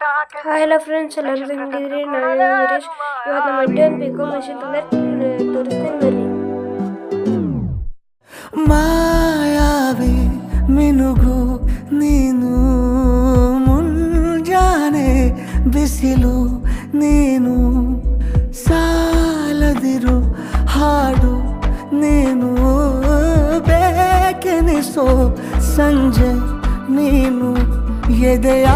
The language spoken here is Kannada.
ಹಾಯ್ ಹಲೋ ಫ್ರೆಂಡ್ಸ್, ಎಲ್ಲರೂ ಹೆಂಗಿದ್ರಿ? ನಾನು ವೀರೇಶ್. ಇವತ್ತು ನಮ್ಮ ಇಂಡಿಯನ್ ಪಿಕೋ ಮಷಿನ್ ತೋರಿಸ್ತೇನೆ ಬರ್ರಿ. ಮಾಯಾವಿ ಮಿನುಗು ನೀನು, ಮುಂಜಾನೆ ಬಿಸಿಲು ನೀನು, ಸಾಲದಿರು ಹಾಡು ನೀನು, ಬೇಕೆನಿಸೋ ಸಂಜೆ ನೀನು, ಎದೆಯ